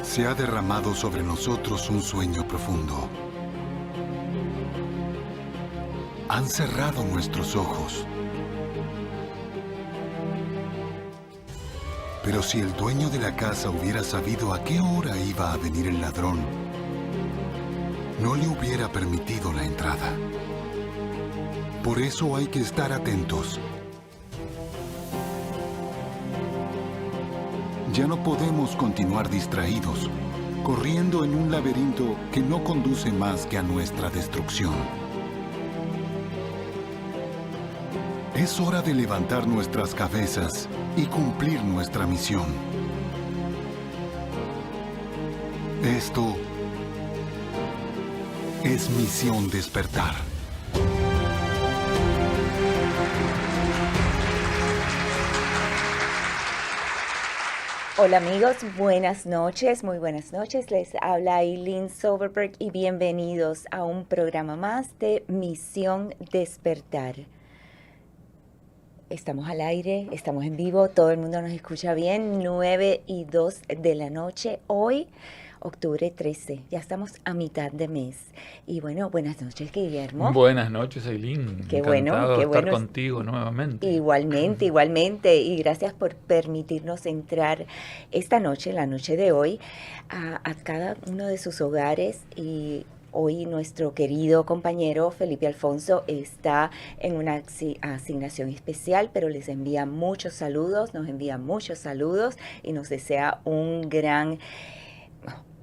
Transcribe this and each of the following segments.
Se ha derramado sobre nosotros un sueño profundo. Han cerrado nuestros ojos. Pero si el dueño de la casa hubiera sabido a qué hora iba a venir el ladrón, no le hubiera permitido la entrada. Por eso hay que estar atentos. Ya no podemos continuar distraídos, corriendo en un laberinto que no conduce más que a nuestra destrucción. Es hora de levantar nuestras cabezas y cumplir nuestra misión. Esto es Misión Despertar. Hola amigos, buenas noches, muy buenas noches. Les habla Eileen Soberberg y bienvenidos a un programa más de Misión Despertar. Estamos al aire, estamos en vivo, todo el mundo nos escucha bien, 9:02 de la noche, hoy, octubre 13, ya estamos a mitad de mes. Y bueno, buenas noches, Guillermo. Buenas noches, Eileen. Qué Encantado de estar bueno. contigo nuevamente. Igualmente, y gracias por permitirnos entrar esta noche, la noche de hoy, a cada uno de sus hogares. Y hoy nuestro querido compañero Felipe Alfonso está en una asignación especial, pero les envía muchos saludos, nos envía muchos saludos y nos desea un gran,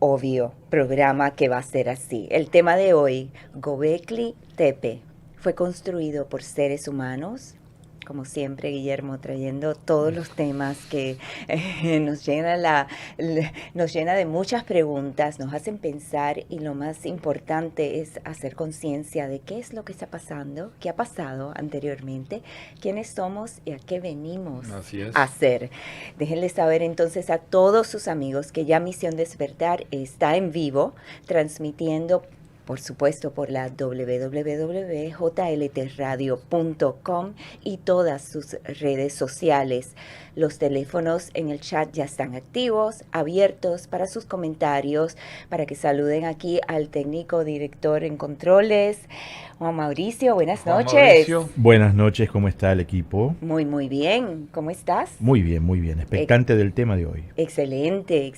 obvio, programa que va a ser así. El tema de hoy, Göbekli Tepe, fue construido por seres humanos. Como siempre, Guillermo, trayendo todos los temas que nos llena de muchas preguntas, nos hacen pensar, y lo más importante es hacer conciencia de qué es lo que está pasando, qué ha pasado anteriormente, quiénes somos y a qué venimos a hacer. Déjenle saber entonces a todos sus amigos que ya Misión Despertar está en vivo, transmitiendo, por supuesto, por la www.jltradio.com y todas sus redes sociales. Los teléfonos en el chat ya están activos, abiertos para sus comentarios, para que saluden aquí al técnico director en controles, Juan Mauricio. Buenas noches. Mauricio. Buenas noches, ¿cómo está el equipo? Muy bien. ¿Cómo estás? Muy bien. Expectante del tema de hoy. Excelente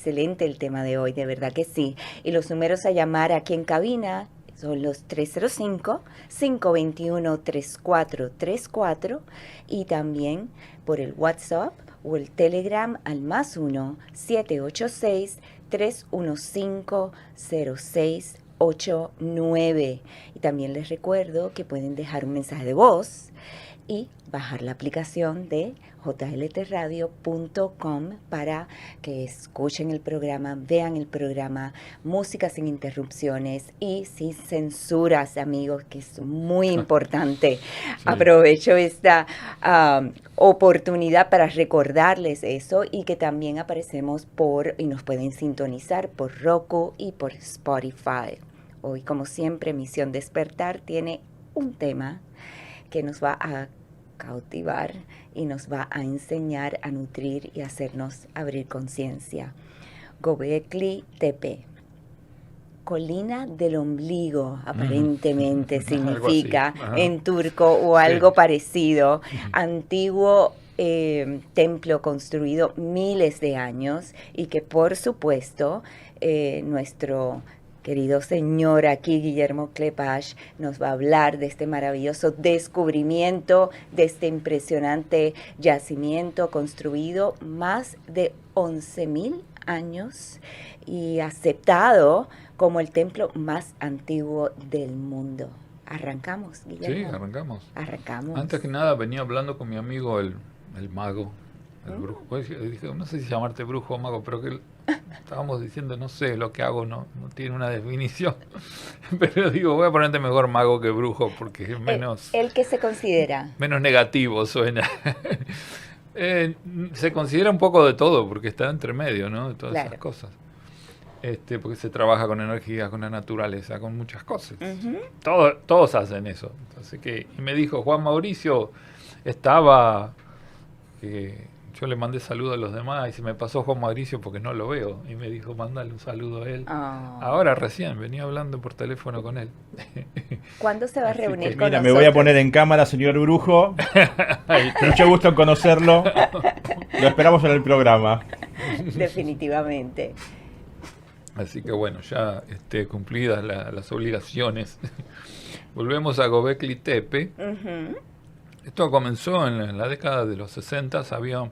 el tema de hoy, de verdad que sí. Y los números a llamar aquí en cabina son los 305-521-3434 y también por el WhatsApp o el Telegram al +1 786-315-0689. Y también les recuerdo que pueden dejar un mensaje de voz y bajar la aplicación de jltradio.com para que escuchen el programa, vean el programa, música sin interrupciones y sin censuras, amigos, que es muy importante. Sí. Aprovecho esta oportunidad para recordarles eso, y que también aparecemos y nos pueden sintonizar por Roku y por Spotify. Hoy, como siempre, Misión Despertar tiene un tema que nos va a cautivar y nos va a enseñar a nutrir y hacernos abrir conciencia. Göbekli Tepe, colina del ombligo, aparentemente significa en turco o algo parecido. Antiguo templo construido miles de años, y que por supuesto nuestro querido señor aquí, Guillermo Klepacz, nos va a hablar de este maravilloso descubrimiento, de este impresionante yacimiento construido más de 11,000 años y aceptado como el templo más antiguo del mundo. ¿Arrancamos, Guillermo? Sí, arrancamos. Arrancamos. Antes que nada venía hablando con mi amigo el mago, el brujo. Pues, dije, no sé si llamarte brujo o mago, pero que estábamos diciendo, no sé, lo que hago no tiene una definición. Pero digo, voy a ponerte mejor mago que brujo, porque es menos... ¿El que se considera? Menos negativo suena. Se considera un poco de todo, porque está entre medio, ¿no? De todas esas cosas. Porque se trabaja con energía, con la naturaleza, con muchas cosas. Todos hacen eso. Así que, y me dijo, Juan Mauricio estaba... yo le mandé saludo a los demás y se me pasó Juan Mauricio porque no lo veo. Y me dijo, mandale un saludo a él. Oh. Ahora recién, venía hablando por teléfono con él. ¿Cuándo se va a Así que, reunir con Mira, nosotros? me voy a poner en cámara, señor Brujo. Mucho gusto en conocerlo. Lo esperamos en el programa. Definitivamente. Así que bueno, ya cumplidas las obligaciones. Volvemos a Göbekli Tepe. Ujú. Esto comenzó en la década de los 60. Había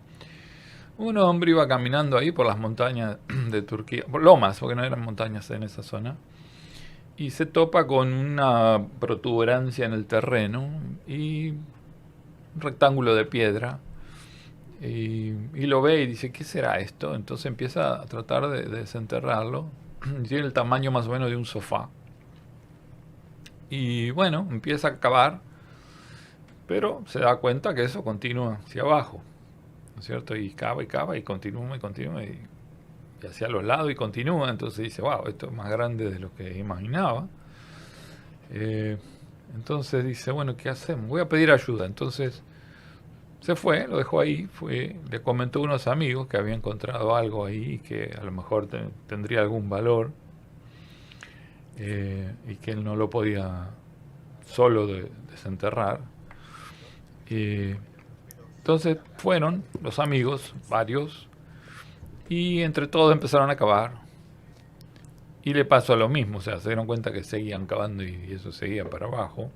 un hombre iba caminando ahí por las montañas de Turquía, por lomas, porque no eran montañas en esa zona, y se topa con una protuberancia en el terreno y un rectángulo de piedra. Y lo ve y dice, ¿qué será esto? Entonces empieza a tratar de desenterrarlo. Tiene el tamaño más o menos de un sofá. Y bueno, empieza a cavar, pero se da cuenta que eso continúa hacia abajo, ¿no es cierto? Y cava y continúa y hacia los lados y continúa. Entonces dice, wow, esto es más grande de lo que imaginaba. Entonces dice, bueno, ¿qué hacemos? Voy a pedir ayuda. Entonces se fue, lo dejó ahí, le comentó a unos amigos que había encontrado algo ahí que a lo mejor tendría algún valor, y que él no lo podía solo desenterrar. Entonces fueron los amigos, varios, y entre todos empezaron a cavar. Y le pasó lo mismo, o sea, se dieron cuenta que seguían cavando y eso seguía para abajo.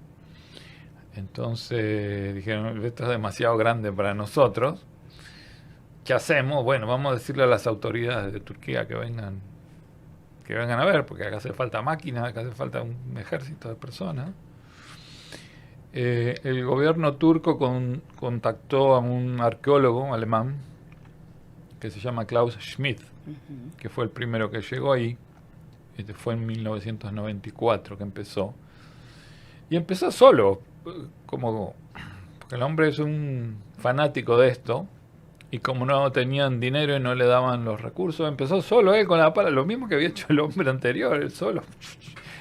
Entonces dijeron, esto es demasiado grande para nosotros. ¿Qué hacemos? Bueno, vamos a decirle a las autoridades de Turquía que vengan a ver, porque acá hace falta máquinas, acá hace falta un ejército de personas. El gobierno turco contactó a un arqueólogo alemán que se llama Klaus Schmidt, que fue el primero que llegó ahí. Fue en 1994 que empezó. Y empezó solo, porque el hombre es un fanático de esto, y como no tenían dinero y no le daban los recursos, empezó solo él con la pala, lo mismo que había hecho el hombre anterior, él solo.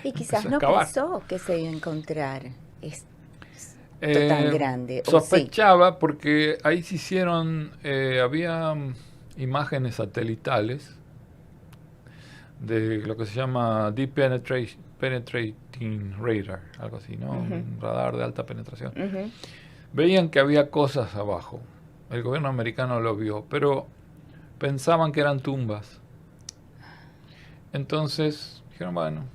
Y quizás Empezó a no excavar. pensó que se iba a encontrar esto tan grande. ¿O Sospechaba porque ahí se hicieron, había imágenes satelitales de lo que se llama Deep Penetrating Radar, algo así, ¿no? Un radar de alta penetración. Ujú. Veían que había cosas abajo. El gobierno americano lo vio, pero pensaban que eran tumbas. Entonces dijeron, bueno,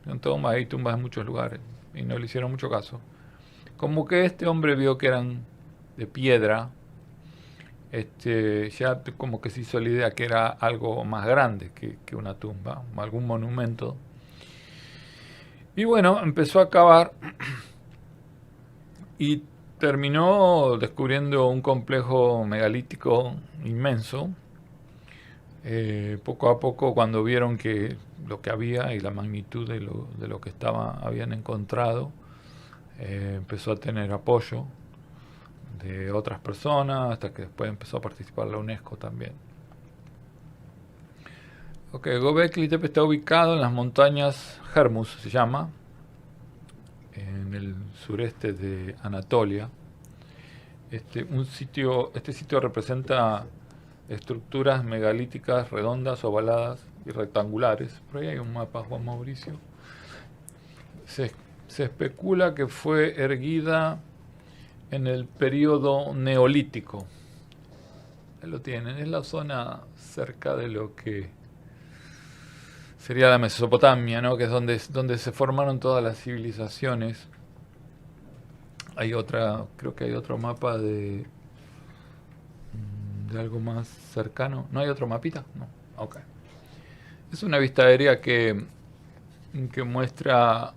son tumbas, hay tumbas en muchos lugares, y no le hicieron mucho caso. Como que este hombre vio que eran de piedra, ya como que se hizo la idea que era algo más grande que una tumba, algún monumento. Y bueno, empezó a cavar y terminó descubriendo un complejo megalítico inmenso. Poco a poco, cuando vieron que lo que había y la magnitud de lo que habían encontrado, empezó a tener apoyo de otras personas, hasta que después empezó a participar la UNESCO también. Göbekli Tepe está ubicado en las montañas Hermus, se llama, en el sureste de Anatolia. Este sitio representa estructuras megalíticas redondas, ovaladas y rectangulares. Por ahí hay un mapa, Juan Mauricio. Se especula que fue erguida en el periodo neolítico. Ahí lo tienen, es la zona cerca de lo que sería la Mesopotamia, ¿no? Que es donde se formaron todas las civilizaciones. Creo que hay otro mapa de algo más cercano. ¿No hay otro mapita? No. Ok. Es una vista aérea que muestra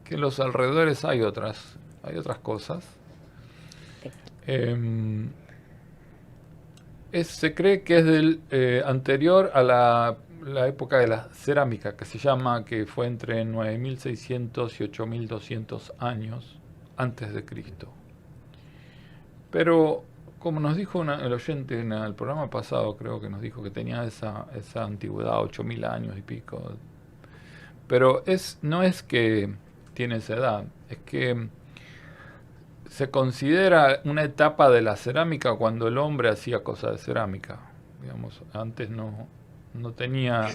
que en los alrededores hay otras cosas. Se cree que es del anterior a la época de la cerámica, que fue entre 9.600 y 8.200 años antes de Cristo. Pero como nos dijo el oyente en el programa pasado, creo que nos dijo que tenía esa antigüedad, 8.000 años y pico. Pero no es que tiene esa edad, es que se considera una etapa de la cerámica cuando el hombre hacía cosas de cerámica. Digamos, antes no tenía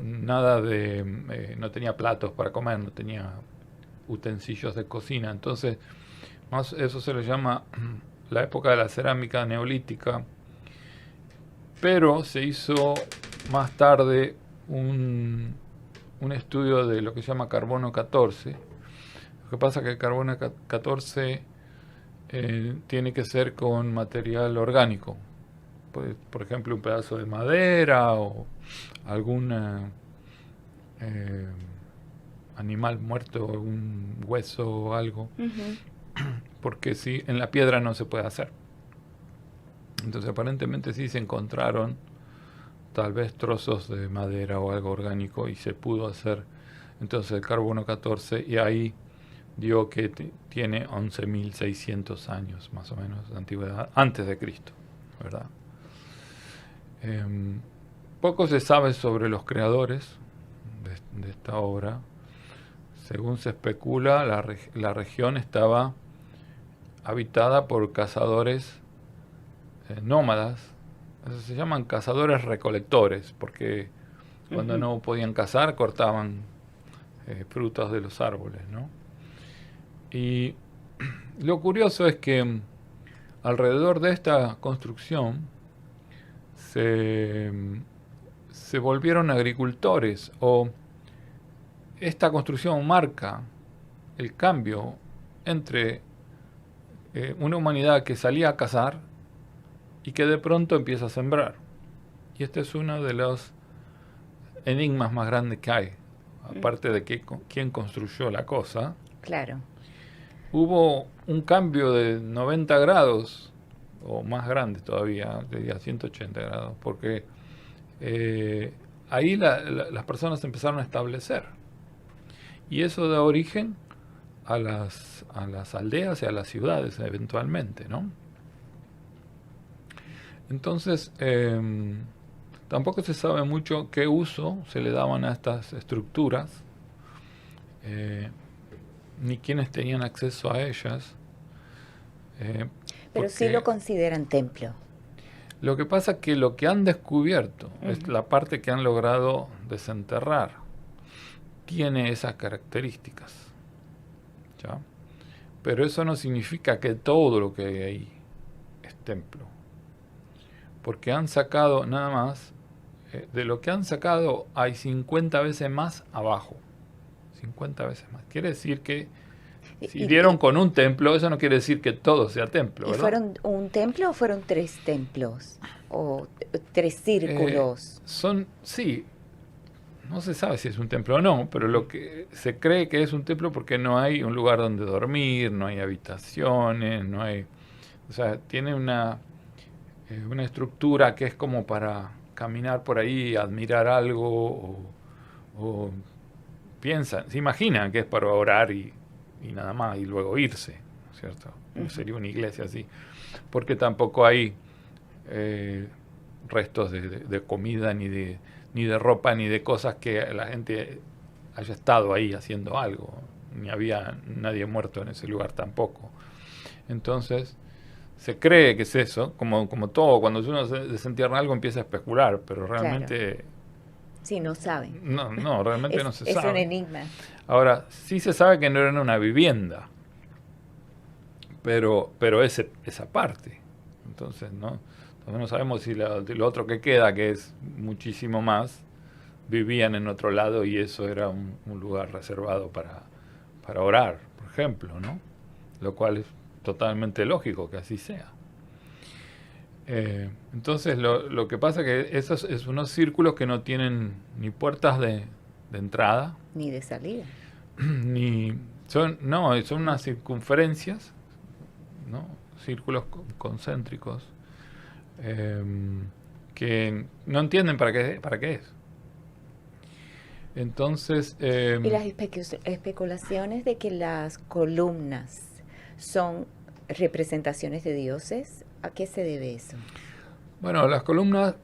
nada de... no tenía platos para comer, no tenía utensilios de cocina. Entonces, eso se le llama la época de la cerámica neolítica. Pero se hizo más tarde un estudio de lo que se llama carbono 14. Lo que pasa es que el carbono 14 tiene que ser con material orgánico. Por ejemplo, un pedazo de madera o algún animal muerto, un hueso o algo. Porque sí, en la piedra no se puede hacer. Entonces aparentemente sí se encontraron tal vez trozos de madera o algo orgánico y se pudo hacer entonces el carbono 14, y ahí dio que tiene 11.600 años más o menos de antigüedad, antes de Cristo, ¿verdad? Poco se sabe sobre los creadores de esta obra. Según se especula, la región estaba habitada por cazadores nómadas. Se llaman cazadores recolectores, porque cuando no podían cazar cortaban frutas de los árboles, ¿no? Y lo curioso es que alrededor de esta construcción se volvieron agricultores, o esta construcción marca el cambio entre una humanidad que salía a cazar y que de pronto empieza a sembrar. Y este es uno de los enigmas más grandes que hay, aparte de quién construyó la cosa. Claro. Hubo un cambio de 90 grados, o más grande todavía, diría 180 grados, porque ahí las personas empezaron a establecer. Y eso da origen a las aldeas y a las ciudades eventualmente, ¿no? Entonces, tampoco se sabe mucho qué uso se le daban a estas estructuras, ni quiénes tenían acceso a ellas. Pero sí lo consideran templo. Lo que pasa es que lo que han descubierto es la parte que han logrado desenterrar. Tiene esas características, ¿ya? Pero eso no significa que todo lo que hay ahí es templo. Porque han sacado nada más, de lo que han sacado hay 50 veces más abajo. 50 veces más. Quiere decir que si dieron con un templo, eso no quiere decir que todo sea templo, ¿verdad? ¿Y fueron un templo o fueron 3 templos? ¿O 3 círculos? Sí, no se sabe si es un templo o no, pero lo que se cree que es un templo porque no hay un lugar donde dormir, no hay habitaciones, no hay... O sea, tiene una estructura que es como para caminar por ahí, admirar algo, o piensan, se imaginan que es para orar y nada más, y luego irse, ¿cierto? No sería una iglesia así, porque tampoco hay restos de comida, ni de ropa, ni de cosas que la gente haya estado ahí haciendo algo, ni había nadie muerto en ese lugar tampoco. Entonces, se cree que es eso, como todo, cuando uno desentierra algo empieza a especular, pero realmente... Claro. Sí, no saben. No, realmente no se sabe. Es un enigma. Ahora, sí se sabe que no era una vivienda, pero esa parte. Entonces, ¿no? Entonces no sabemos si lo otro que queda, que es muchísimo más, vivían en otro lado y eso era un lugar reservado para orar, por ejemplo, ¿no? Lo cual es totalmente lógico que así sea. Entonces lo que pasa es que esos es unos círculos que no tienen ni puertas de entrada ni de salida, son unas circunferencias, ¿no? Círculos concéntricos que no entienden para qué es. Entonces y las especulaciones de que las columnas son representaciones de dioses, ¿a qué se debe eso? Bueno, las columnas,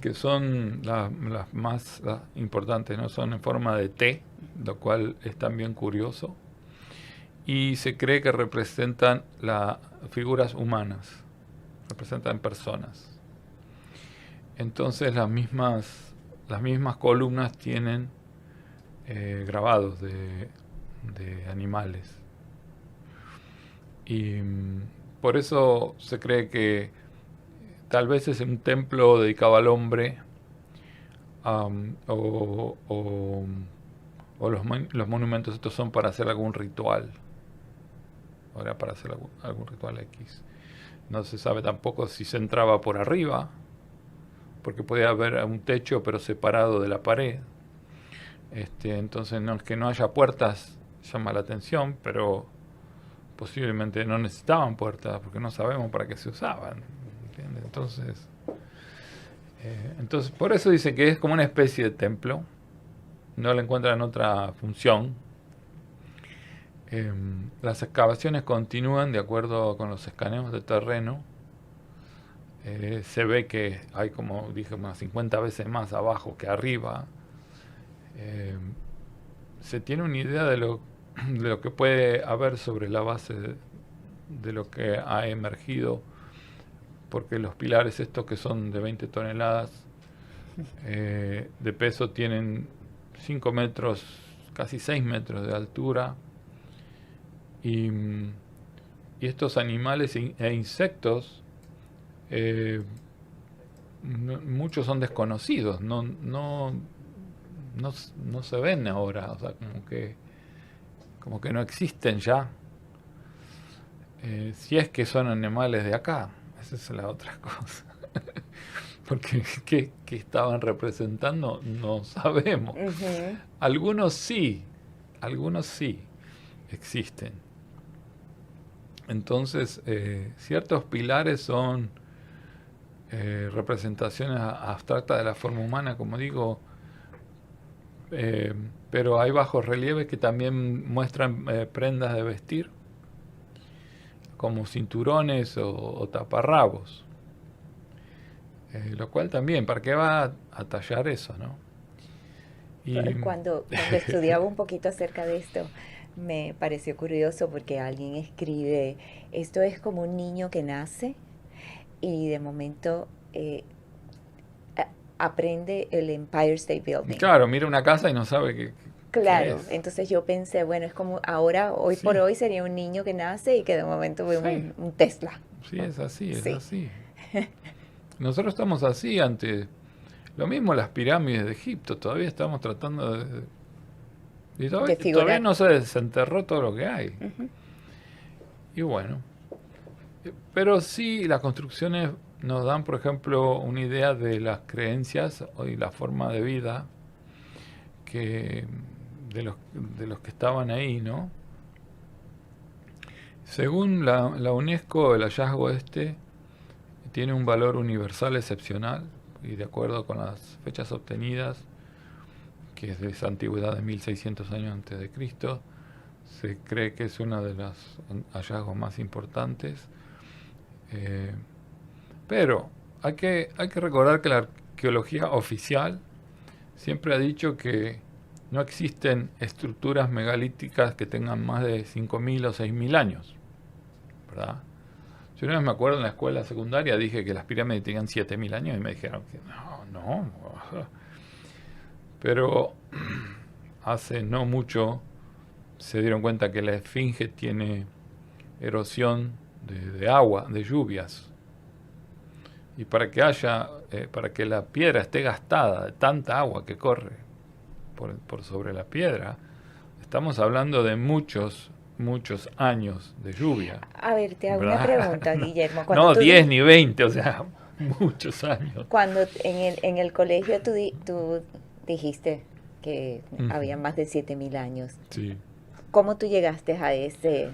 que son las más importantes, ¿no? Son en forma de T, lo cual es también curioso. y se cree que representan las figuras humanas, representan personas. Entonces las mismas columnas tienen grabados de animales. Y por eso se cree que tal vez es un templo dedicado al hombre, o los monumentos estos son para hacer algún ritual. Ahora para hacer algún ritual X. No se sabe tampoco si se entraba por arriba, porque podía haber un techo pero separado de la pared. Entonces que no haya puertas llama la atención, pero posiblemente no necesitaban puertas porque no sabemos para qué se usaban, ¿entiendes? Entonces por eso dice que es como una especie de templo, no le encuentran otra función. Las excavaciones continúan de acuerdo con los escaneos de terreno. Se ve que hay, como dije, unas 50 veces más abajo que arriba. Se tiene una idea de lo que puede haber sobre la base de lo que ha emergido, porque los pilares estos, que son de 20 toneladas de peso, tienen 5 metros, casi 6 metros de altura, y estos animales e insectos, muchos son desconocidos, no se ven ahora, o sea, como que no existen ya. Si es que son animales de acá, esa es la otra cosa. Porque ¿qué estaban representando? No sabemos. Uh-huh. Algunos sí existen. Entonces, ciertos pilares son representaciones abstractas de la forma humana, como digo, pero hay bajos relieves que también muestran prendas de vestir, como cinturones o taparrabos, lo cual también, ¿para qué va a tallar eso, no? Y cuando estudiaba un poquito acerca de esto, me pareció curioso porque alguien escribe, esto es como un niño que nace y de momento aprende el Empire State Building. Claro, mira una casa y no sabe qué Claro, es. entonces yo pensé, bueno, es como ahora, hoy por hoy sería un niño que nace y que de momento ve un Tesla. Sí, es así, es Sí. así. Nosotros estamos así ante... Lo mismo las pirámides de Egipto, todavía estamos tratando de... Y todavía no se desenterró todo lo que hay. Uh-huh. Y bueno, pero sí las construcciones nos dan, por ejemplo, una idea de las creencias y la forma de vida de los que estaban ahí, ¿no? Según la UNESCO, el hallazgo tiene un valor universal excepcional, y de acuerdo con las fechas obtenidas, que es de esa antigüedad de 1600 años antes de Cristo, se cree que es uno de los hallazgos más importantes. Pero hay que recordar que la arqueología oficial siempre ha dicho que no existen estructuras megalíticas que tengan más de 5.000 o 6.000 años, ¿verdad? Yo una vez me acuerdo en la escuela secundaria dije que las pirámides tenían 7.000 años y me dijeron que no. Pero hace no mucho se dieron cuenta que la esfinge tiene erosión de agua, de lluvias. Y para que la piedra esté gastada de tanta agua que corre por sobre la piedra, estamos hablando de muchos años de lluvia. A ver, te hago ¿verdad? una pregunta, Guillermo. No 10 ni 20, o sea, muchos años. Cuando en el colegio tú dijiste que había más de 7.000 años, Sí. ¿cómo tú llegaste a ese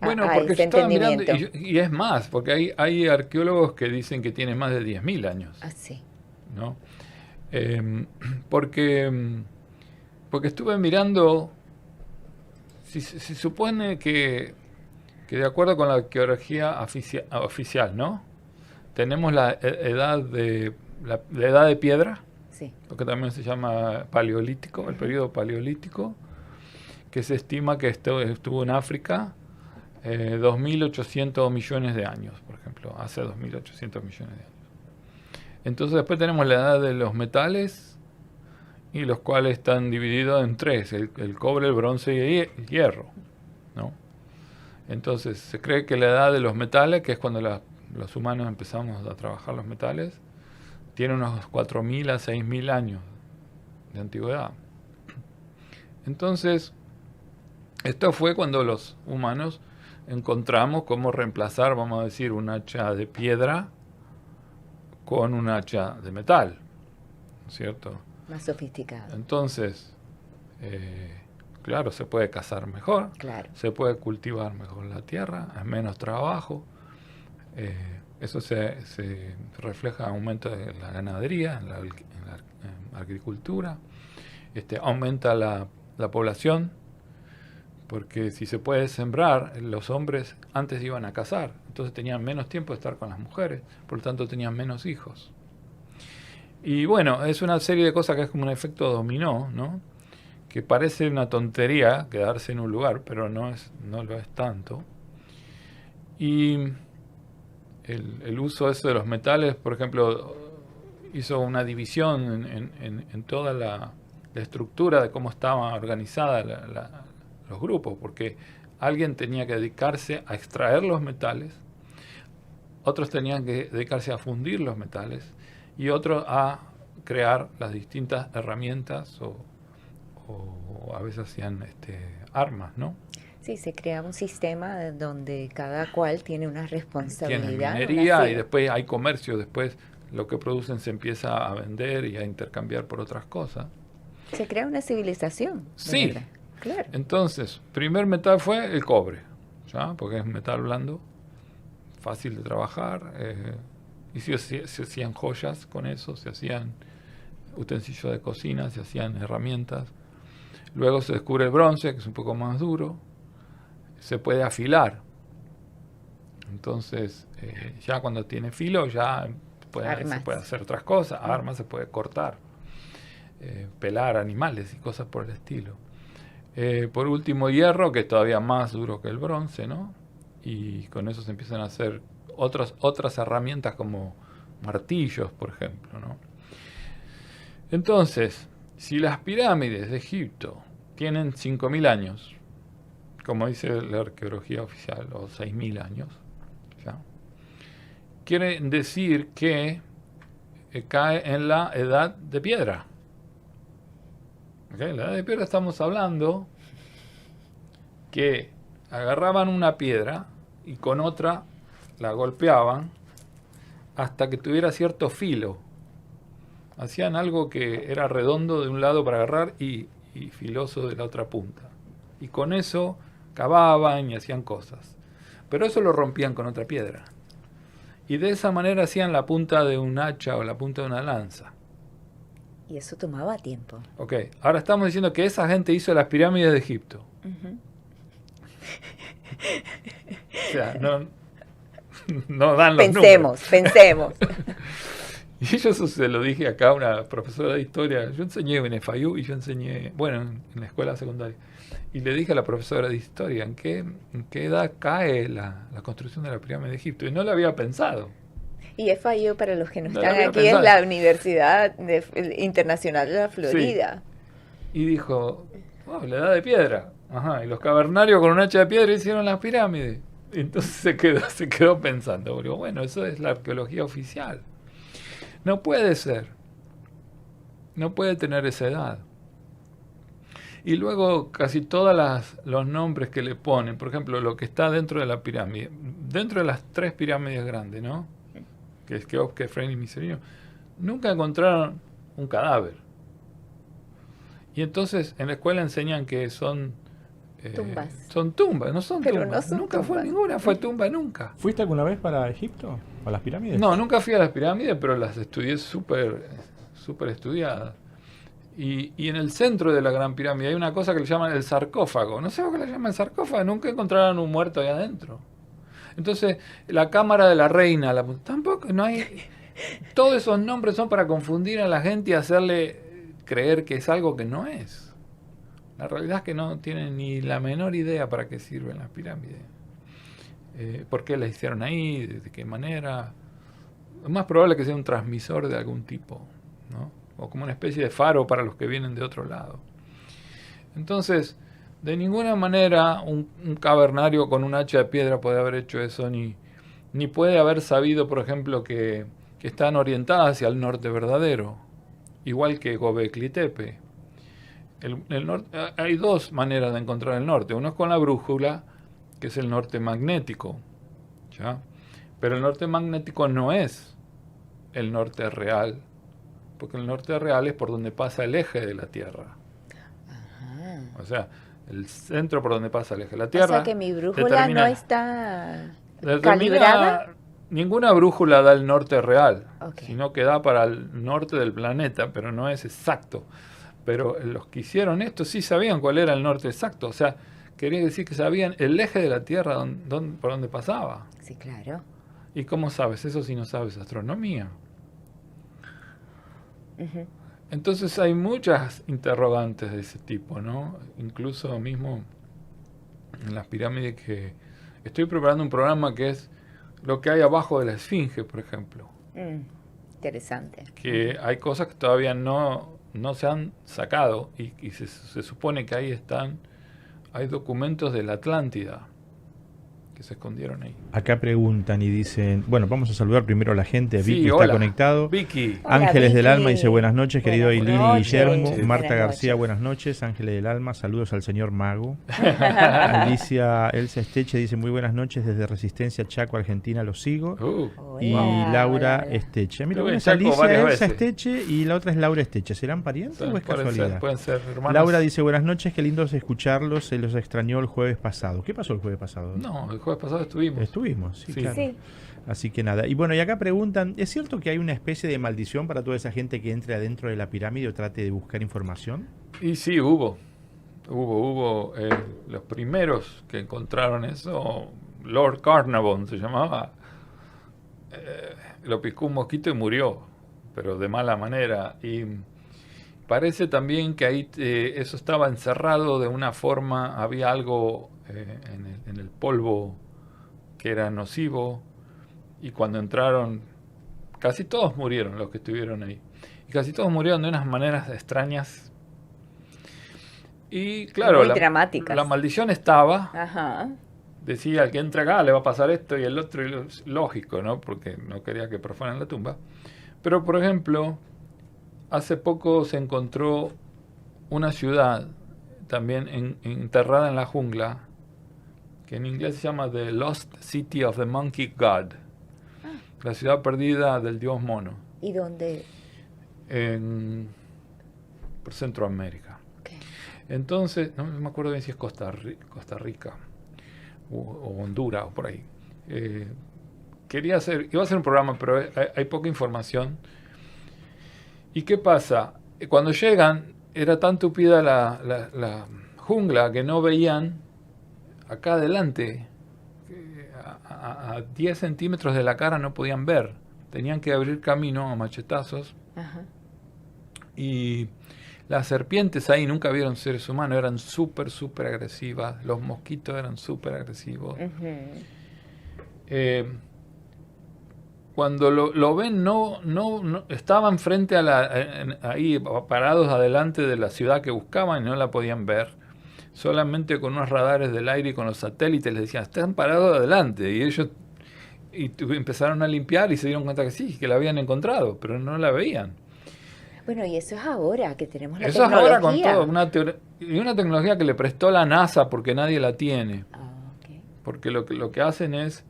Bueno, a porque ese yo estaba mirando, entendimiento? y es más, porque hay arqueólogos que dicen que tiene más de 10.000 años, Así. ¿no? Porque estuve mirando, si supone que de acuerdo con la arqueología oficial, ¿no? Tenemos la edad de piedra, Sí. lo que también se llama paleolítico, el periodo paleolítico, que se estima que estuvo en África 2.800 millones de años, por ejemplo, hace 2.800 millones de años. Entonces después tenemos la edad de los metales, y los cuales están divididos en tres: el cobre, el bronce y el hierro, ¿no? Entonces se cree que la edad de los metales, que es cuando los humanos empezamos a trabajar los metales, tiene unos 4.000 a 6.000 años de antigüedad. Entonces, esto fue cuando los humanos encontramos cómo reemplazar, vamos a decir, un hacha de piedra con un hacha de metal, ¿no es cierto? Más sofisticado. Entonces, claro, se puede cazar mejor, Claro. se puede cultivar mejor la tierra, es menos trabajo. Eso se refleja en aumento de la ganadería, en la agricultura. Aumenta la población, porque si se puede sembrar, los hombres antes iban a cazar, entonces tenían menos tiempo de estar con las mujeres, por lo tanto tenían menos hijos. Y bueno, es una serie de cosas que es como un efecto dominó, ¿no? Que parece una tontería quedarse en un lugar, pero no lo es tanto. Y el uso ese de los metales, por ejemplo, hizo una división en toda la estructura de cómo estaban organizadas los grupos, porque alguien tenía que dedicarse a extraer los metales, otros tenían que dedicarse a fundir los metales, y otros a crear las distintas herramientas o a veces hacían armas, ¿no? Sí, se crea un sistema donde cada cual tiene una responsabilidad. Tienen minería y después hay comercio, después lo que producen se empieza a vender y a intercambiar por otras cosas. Se crea una civilización. Sí. ¿Verdad? Claro. Entonces, primer metal fue el cobre, ¿ya? Porque es metal blando, fácil de trabajar, y se hacían joyas con eso, se hacían utensilios de cocina, se hacían herramientas. Luego se descubre el bronce, que es un poco más duro, se puede afilar. Entonces, ya cuando tiene filo, ya se puede hacer otras cosas, armas, se puede cortar, pelar animales y cosas por el estilo. Por último, hierro, que es todavía más duro que el bronce, ¿no? Y con eso se empiezan a hacer otras herramientas como martillos, por ejemplo, ¿no? Entonces, si las pirámides de Egipto tienen 5.000 años, como dice la arqueología oficial, o 6.000 años, ¿ya? Quiere decir que cae en la edad de piedra. ¿Okay? En la edad de piedra estamos hablando que agarraban una piedra y con otra la golpeaban hasta que tuviera cierto filo. Hacían algo que era redondo de un lado para agarrar y filoso de la otra punta. Y con eso cavaban y hacían cosas. Pero eso lo rompían con otra piedra. Y de esa manera hacían la punta de un hacha o la punta de una lanza. Y eso tomaba tiempo. Ok, ahora estamos diciendo que esa gente hizo las pirámides de Egipto. Uh-huh. O sea, no dan los números. Pensemos. Y yo eso se lo dije acá a una profesora de historia. Yo enseñé en FIU y yo enseñé, bueno, en la escuela secundaria. Y le dije a la profesora de historia, ¿en qué edad cae la construcción de la pirámide de Egipto? Y no lo había pensado. Y FIU, para los que no No están había aquí, pensado. es la Universidad Internacional de la Florida. Sí. Y dijo, la edad de piedra. Ajá, y los cavernarios con un hacha de piedra hicieron las pirámides. Y entonces se quedó pensando, pero bueno, eso es la arqueología oficial. No puede ser. No puede tener esa edad. Y luego casi todos los nombres que le ponen, por ejemplo, lo que está dentro de la pirámide, dentro de las 3 pirámides grandes, ¿no? Que es Keops, Kefren y Miserino, nunca encontraron un cadáver. Y entonces en la escuela enseñan que son tumbas. Son tumbas, no son Pero tumbas. no son Nunca fue tumbas. ninguna, fue tumba nunca. ¿Fuiste alguna vez para Egipto? ¿A las pirámides? No, nunca fui a las pirámides, pero las estudié súper estudiadas. Y en el centro de la Gran Pirámide hay una cosa que le llaman el sarcófago. No sé por qué le llaman sarcófago, nunca encontraron un muerto ahí adentro. Entonces, la cámara de la reina, tampoco, no hay... Todos esos nombres son para confundir a la gente y hacerle creer que es algo que no es. La realidad es que no tienen ni la menor idea para qué sirven las pirámides. ¿Por qué las hicieron ahí? ¿De qué manera? Es más probable que sea un transmisor de algún tipo, ¿no? O como una especie de faro para los que vienen de otro lado. Entonces, de ninguna manera un cavernario con un hacha de piedra puede haber hecho eso, ni puede haber sabido, por ejemplo, que están orientadas hacia el norte verdadero, igual que Göbekli Tepe. Hay dos maneras de encontrar el norte. Uno es con la brújula, que es el norte magnético, ¿ya? Pero el norte magnético no es el norte real, porque el norte real es por donde pasa el eje de la Tierra. Ajá. O sea, el centro por donde pasa el eje de la Tierra. O sea que mi brújula no está determina- calibrada. Ninguna brújula da el norte real, Ok. sino que da para el norte del planeta, pero no es exacto. Pero los que hicieron esto sí sabían cuál era el norte exacto. O sea, quería decir que sabían el eje de la Tierra por donde pasaba. Sí, claro. ¿Y cómo sabes eso si no sabes astronomía? Ujú. Entonces hay muchas interrogantes de ese tipo, ¿no? Incluso mismo en las pirámides, que estoy preparando un programa que es lo que hay abajo de la Esfinge, por ejemplo. Interesante. Que hay cosas que todavía no se han sacado y se supone que ahí están. Hay documentos de la Atlántida que se escondieron ahí. Acá preguntan y dicen, bueno, vamos a saludar primero a la gente. Sí, Vicky hola. está conectado. Vicky. Hola, Ángeles del Vicky. Alma dice buenas noches, querido Buenas Ailín y noches. Guillermo. Buenas Marta noches. García, buenas noches. Ángeles del Alma, saludos al señor Mago. Alicia Elsa Esteche dice muy buenas noches desde Resistencia Chaco, Argentina, los sigo. Y Hola, Laura hola, hola. Esteche. Mira, Estuve una en es Chaco Alicia varias Elsa veces. Esteche y la otra es Laura Esteche. ¿Serán parientes o es casualidad? Pueden ser hermanos. Laura dice buenas noches, qué lindo es escucharlos, se los extrañó el jueves pasado. ¿Qué pasó el jueves pasado? No, el jueves pasado estuvimos. Estuvimos, sí, Sí. claro. Sí. Así que nada. Y bueno, y acá preguntan, ¿es cierto que hay una especie de maldición para toda esa gente que entre adentro de la pirámide o trate de buscar información? Y sí, hubo los primeros que encontraron eso. Lord Carnarvon se llamaba. Lo picó un mosquito y murió, pero de mala manera. Y parece también que ahí eso estaba encerrado de una forma, había algo en el polvo que era nocivo, y cuando entraron, casi todos murieron los que estuvieron ahí. Y casi todos murieron de unas maneras extrañas. Y claro, Muy dramáticas. la maldición estaba. Ajá. Decía, al que entra acá le va a pasar esto y el otro, y lógico, ¿no? Porque no quería que profanen la tumba. Pero, por ejemplo, hace poco se encontró una ciudad también enterrada en la jungla, que en inglés se llama The Lost City of the Monkey God, la ciudad perdida del dios mono, ¿Y dónde? por Centroamérica. Okay. Entonces, no me acuerdo bien si es Costa Rica o Honduras o por ahí. Iba a hacer un programa, pero hay poca información. ¿Y qué pasa? Cuando llegan, era tan tupida la jungla que no veían acá adelante. A 10 centímetros de la cara no podían ver. Tenían que abrir camino a machetazos. Ajá. Y las serpientes ahí nunca vieron seres humanos, eran súper agresivas. Los mosquitos eran súper agresivos. Ujú. Cuando lo ven, no estaban frente a ahí parados adelante de la ciudad que buscaban y no la podían ver. Solamente con unos radares del aire y con los satélites les decían, están parados adelante. Y ellos empezaron a limpiar y se dieron cuenta que sí, que la habían encontrado, pero no la veían. Bueno, y eso es ahora que tenemos la Eso es tecnología. ahora con todo, una tecnología que le prestó la NASA porque nadie la tiene. Ah, ok. Porque lo que hacen es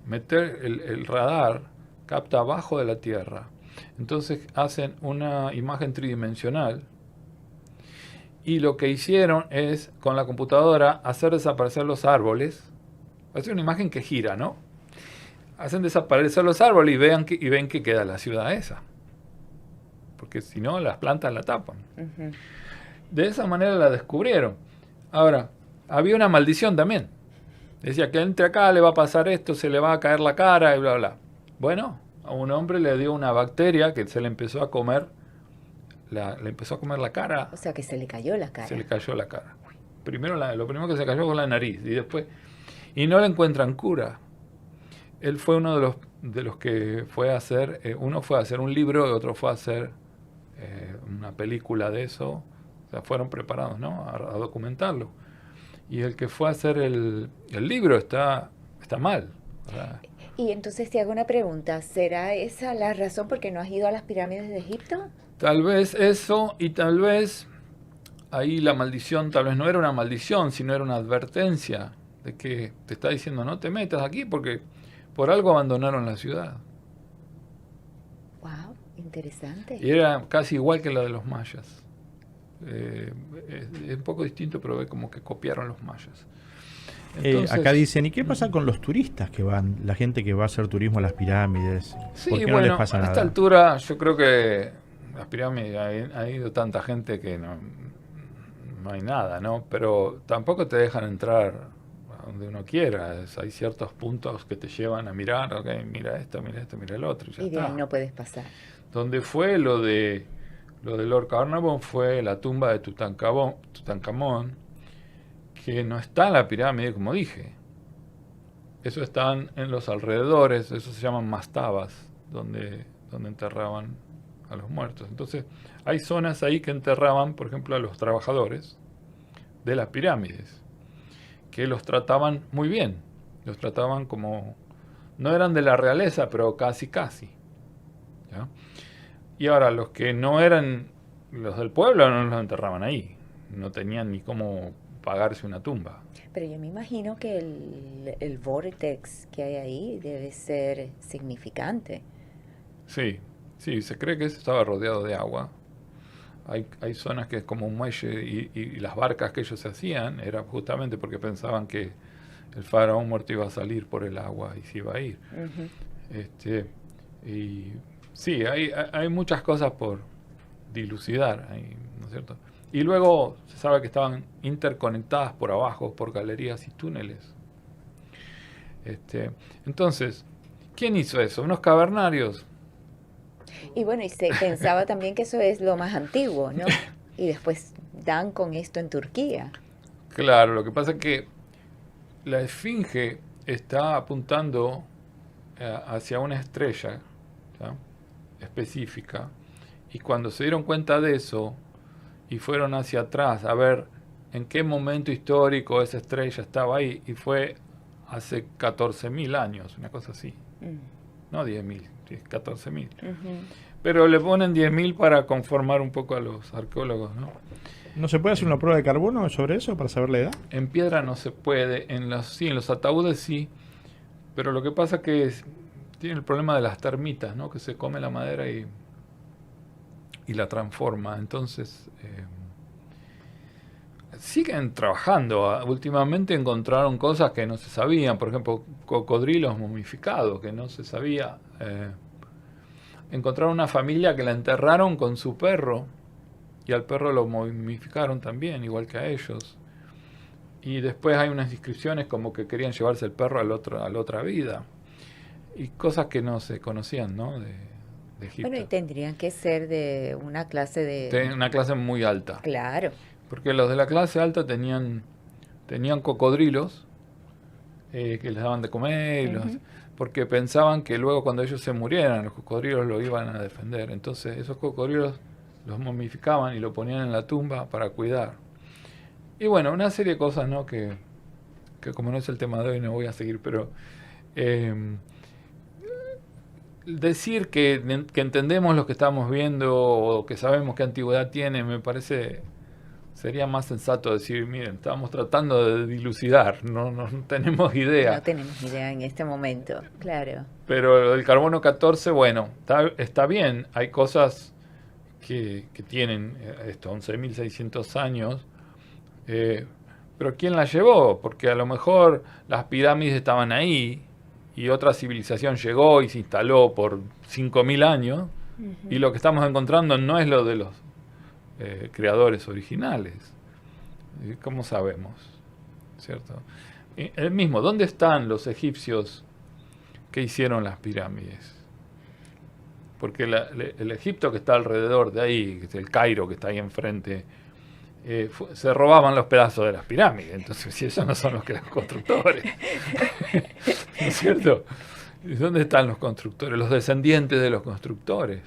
meter el radar, capta abajo de la Tierra. Entonces hacen una imagen tridimensional. Y lo que hicieron es, con la computadora, hacer desaparecer los árboles. Es una imagen que gira, ¿no? Hacen desaparecer los árboles y ven que queda la ciudad esa. Porque si no, las plantas la tapan. Ujú. De esa manera la descubrieron. Ahora, había una maldición también. Decía que entre acá le va a pasar esto, se le va a caer la cara y bla, bla. Bueno, a un hombre le dio una bacteria que se le empezó a comer le empezó a comer la cara. O sea que se le cayó la cara. Se le cayó la cara. Lo primero que se cayó fue la nariz y no le encuentran cura. Él fue uno de los que fue a hacer, uno fue a hacer un libro y otro fue a hacer una película de eso. O sea, fueron preparados, ¿no?, a documentarlo. Y el que fue a hacer el libro está mal. O sea, y entonces te hago una pregunta, ¿será esa la razón por qué no has ido a las pirámides de Egipto? Tal vez eso, y tal vez ahí la maldición, tal vez no era una maldición, sino era una advertencia de que te está diciendo no te metas aquí porque por algo abandonaron la ciudad. Wow, interesante. Y era casi igual que la de los mayas. Es un poco distinto, pero ve como que copiaron los mayas. Entonces, acá dicen, ¿y qué pasa con los turistas que van, la gente que va a hacer turismo a las pirámides? Sí, ¿Por qué bueno, no les pasa a nada? esta altura yo creo que las pirámides ha ido tanta gente que no hay nada, ¿no? Pero tampoco te dejan entrar a donde uno quiera. Hay ciertos puntos que te llevan a mirar, ok, mira esto, mira el otro. Y ya y de está. ahí no puedes pasar. Donde fue lo de Lord Carnarvon fue la tumba de Tutankamón, que no está en la pirámide, como dije. Eso están en los alrededores, eso se llaman mastabas, donde enterraban a los muertos. Entonces, hay zonas ahí que enterraban, por ejemplo, a los trabajadores de las pirámides, que los trataban muy bien. Los trataban como... No eran de la realeza, pero casi. ¿Ya? Y ahora, los que no eran los del pueblo no los enterraban ahí. No tenían ni cómo pagarse una tumba. Pero yo me imagino que el vortex que hay ahí debe ser significante. Sí, se cree que eso estaba rodeado de agua. Hay zonas que es como un muelle y las barcas que ellos se hacían era justamente porque pensaban que el faraón muerto iba a salir por el agua y se iba a ir. Uh-huh. Y sí, hay muchas cosas por dilucidar, ¿no es cierto? Y luego se sabe que estaban interconectadas por abajo por galerías y túneles. Entonces, ¿quién hizo eso? ¿Unos cavernarios? Y bueno, y se pensaba también que eso es lo más antiguo, ¿no? Y después dan con esto en Turquía. Claro, lo que pasa es que la esfinge está apuntando hacia una estrella, ¿ya?, específica, y cuando se dieron cuenta de eso y fueron hacia atrás a ver en qué momento histórico esa estrella estaba ahí, y fue hace 14.000 años, una cosa así. No 10.000, 14.000. Uh-huh. Pero le ponen 10.000 para conformar un poco a los arqueólogos, ¿no? ¿No se puede hacer una prueba de carbono sobre eso para saber la edad? En piedra no se puede, en los ataúdes sí, pero lo que pasa es que tiene el problema de las termitas, ¿no?, que se come la madera y la transforma. Entonces siguen trabajando. Últimamente encontraron cosas que no se sabían, por ejemplo, cocodrilos momificados, que no se sabía. Encontraron una familia que la enterraron con su perro y al perro lo momificaron también, igual que a ellos. Y después hay unas inscripciones como que querían llevarse el perro a la otra vida. Y cosas que no se conocían, ¿no?, de Egipto. Bueno, y tendrían que ser de una clase de... Una clase muy alta. Claro. Porque los de la clase alta tenían cocodrilos que les daban de comer, Uh-huh. porque pensaban que luego cuando ellos se murieran, los cocodrilos lo iban a defender. Entonces esos cocodrilos los momificaban y lo ponían en la tumba para cuidar. Y bueno, una serie de cosas, ¿no?, que como no es el tema de hoy no voy a seguir, pero decir que entendemos lo que estamos viendo o que sabemos qué antigüedad tiene, me parece, sería más sensato decir, miren, estamos tratando de dilucidar, no tenemos idea. No tenemos idea en este momento, claro. Pero el carbono 14, bueno, está bien, hay cosas que tienen 11.600 años, pero ¿quién las llevó? Porque a lo mejor las pirámides estaban ahí y otra civilización llegó y se instaló por 5.000 años, uh-huh, y lo que estamos encontrando no es lo de los creadores originales. ¿Cómo sabemos? ¿Cierto? El mismo, ¿dónde están los egipcios que hicieron las pirámides? porque el Egipto que está alrededor de ahí, que es el Cairo que está ahí enfrente, se robaban los pedazos de las pirámides. Entonces, si esos no son los constructores, ¿no es cierto? ¿Y dónde están los constructores? Los descendientes de los constructores.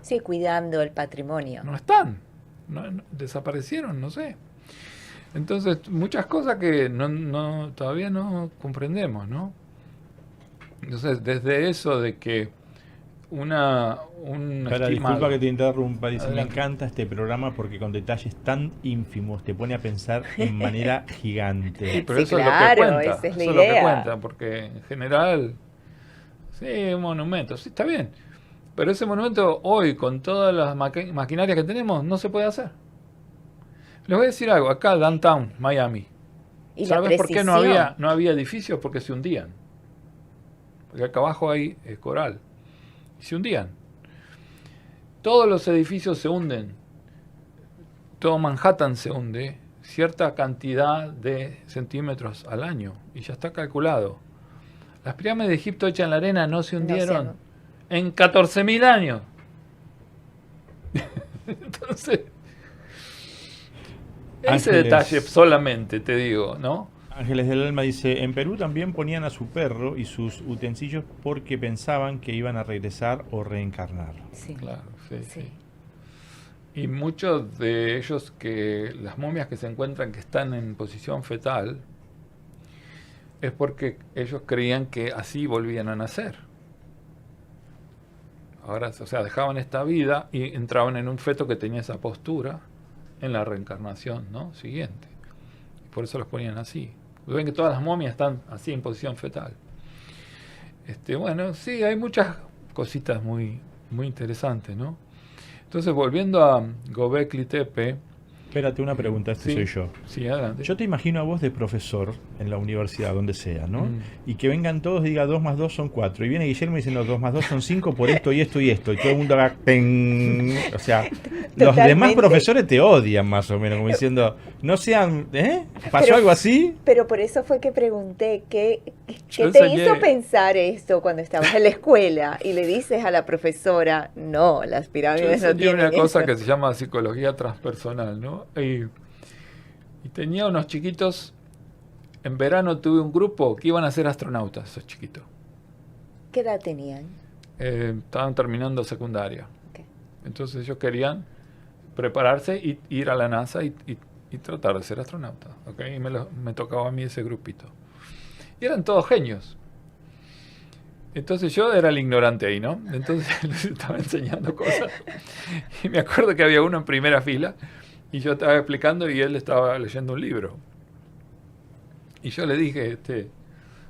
Sí, cuidando el patrimonio. No están, desaparecieron, no sé. Entonces, muchas cosas que todavía no comprendemos, ¿no? Entonces, desde eso de que disculpa que te interrumpa, dice, me Adelante. encanta este programa porque con detalles tan ínfimos te pone a pensar en manera gigante. Sí, pero Sí, eso claro, es lo que cuenta. esa es la Eso es lo que idea. cuenta, porque en general, sí, un monumento, sí, está bien. Pero ese monumento hoy, con todas las maquinarias que tenemos, no se puede hacer. Les voy a decir algo, acá, downtown, Miami. Y la ¿Sabes por qué precisión. no había edificios? Porque se hundían. Porque acá abajo hay coral. Y se hundían. Todos los edificios se hunden. Todo Manhattan se hunde cierta cantidad de centímetros al año. Y ya está calculado. Las pirámides de Egipto hechas en la arena no se hundieron en 14.000 años. Entonces, ese Ángeles. detalle solamente, te digo, ¿no? Ángeles del Alma dice, en Perú también ponían a su perro y sus utensilios porque pensaban que iban a regresar o reencarnar. Sí. Claro, sí, Sí. sí. Y muchos de ellos, que las momias que se encuentran que están en posición fetal, es porque ellos creían que así volvían a nacer. Ahora, o sea, dejaban esta vida y entraban en un feto que tenía esa postura en la reencarnación, ¿no? Siguiente. Por eso los ponían así. Ven que todas las momias están así en posición fetal. Bueno, sí, hay muchas cositas muy, muy interesantes, ¿no? Entonces, volviendo a Göbekli Tepe. Espérate, una pregunta, Sí. soy yo. Sí, adelante. Yo te imagino a vos de profesor en la universidad, donde sea, ¿no? Mm. Y que vengan todos y diga 2 más 2 son 4. Y viene Guillermo y dice, no, 2 más 2 son 5 por esto y esto y esto. Y todo el mundo haga ¡ping! O sea, los Totalmente. demás profesores te odian más o menos, como diciendo, no sean, ¿eh? ¿Pasó Pero- algo así? Pero por eso fue que pregunté, ¿qué Yo te enseñé- hizo pensar esto cuando estabas en la escuela? Y le dices a la profesora, no, las Yo pirámides no enseñé tienen una cosa eso. que se llama psicología transpersonal, ¿no? Y tenía unos chiquitos, en verano tuve un grupo que iban a ser astronautas, esos chiquitos. ¿Qué edad tenían? Estaban terminando secundaria. Ok. Entonces ellos querían prepararse y ir a la NASA y tratar de ser astronautas. ¿Okay? Y me tocaba a mí ese grupito. Y eran todos genios. Entonces yo era el ignorante ahí, ¿no? Entonces les estaba enseñando cosas. Y me acuerdo que había uno en primera fila y yo estaba explicando y él estaba leyendo un libro. Y yo le dije,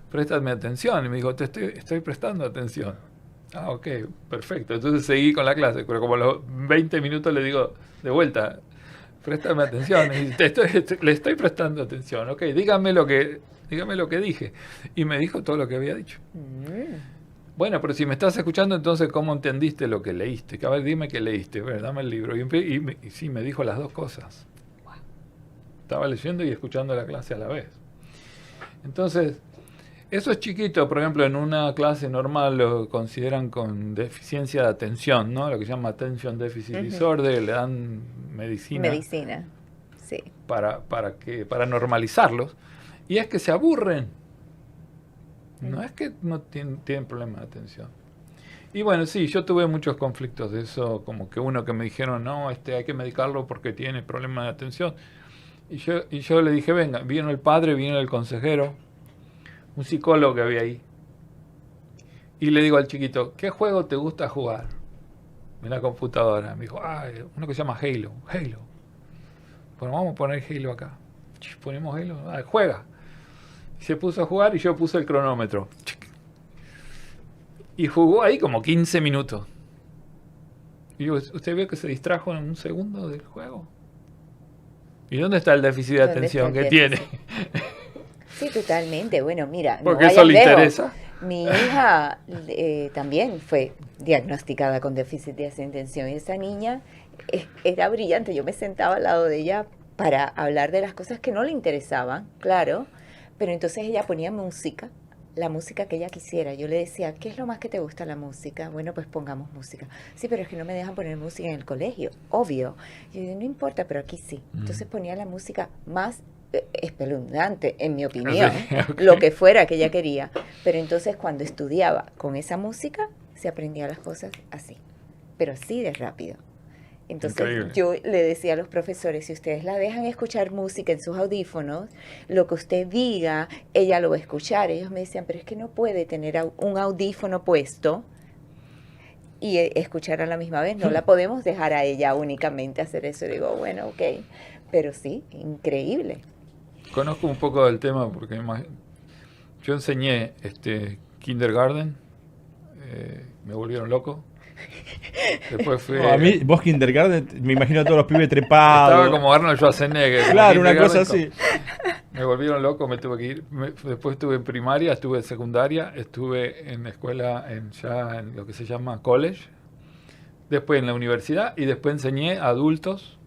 préstame atención. Y me dijo, estoy prestando atención. Ah, ok, perfecto. Entonces seguí con la clase, pero como a los 20 minutos le digo, de vuelta, préstame atención. Y le estoy prestando atención. Ok, dígame lo que dije. Y me dijo todo lo que había dicho. Bueno, pero si me estás escuchando, entonces, ¿cómo entendiste lo que leíste? Que, a ver, dime qué leíste. Bueno, dame el libro. Y sí, me dijo las dos cosas. Estaba leyendo y escuchando la clase a la vez. Entonces, esos chiquitos, por ejemplo, en una clase normal lo consideran con deficiencia de atención, ¿no? Lo que se llama Attention Deficit Disorder, le dan medicina Sí. para normalizarlos. Y es que se aburren. No es que no tienen problemas de atención. Y bueno, sí, yo tuve muchos conflictos de eso, como que uno que me dijeron, no, hay que medicarlo porque tiene problemas de atención. Y yo le dije, venga, vino el padre, vino el consejero, un psicólogo que había ahí. Y le digo al chiquito, ¿qué juego te gusta jugar en la computadora? Me dijo, uno que se llama Halo. Bueno, vamos a poner Halo acá. Ponemos Halo, juega. Y se puso a jugar y yo puse el cronómetro. Y jugó ahí como 15 minutos. Y digo, ¿usted ve que se distrajo en un segundo del juego? ¿Y dónde está el déficit de ¿Dónde atención está que el tiene? Sí, totalmente. Bueno, mira, no Porque vayas eso le lejos. interesa. Mi hija también fue diagnosticada con déficit de atención y esa niña era brillante. Yo me sentaba al lado de ella para hablar de las cosas que no le interesaban, claro, pero entonces ella ponía música la música que ella quisiera. Yo le decía, ¿qué es lo más que te gusta la música? Bueno, pues pongamos música. Sí, pero es que no me dejan poner música en el colegio, obvio. Yo digo, no importa, pero aquí sí. Entonces ponía la música más espeluznante, en mi opinión, Sí, okay. lo que fuera que ella quería. Pero entonces cuando estudiaba con esa música, se aprendía las cosas así, pero así de rápido. Entonces Increíble. yo le decía a los profesores, si ustedes la dejan escuchar música en sus audífonos, lo que usted diga, ella lo va a escuchar. Ellos me decían, pero es que no puede tener un audífono puesto y escuchar a la misma vez. No la podemos dejar a ella únicamente hacer eso. Y digo, bueno, ok. Pero sí, increíble. Conozco un poco del tema porque yo enseñé kindergarten, me volvieron loco. Después fui... A mí, vos kindergarten, me imagino a todos los pibes trepados. Estaba como Arnold Schwarzenegger. Claro, una cosa así. Me volvieron loco, me tuve que ir. Después estuve en primaria, estuve en secundaria, estuve en escuela ya en lo que se llama college. Después en la universidad y después enseñé a adultos.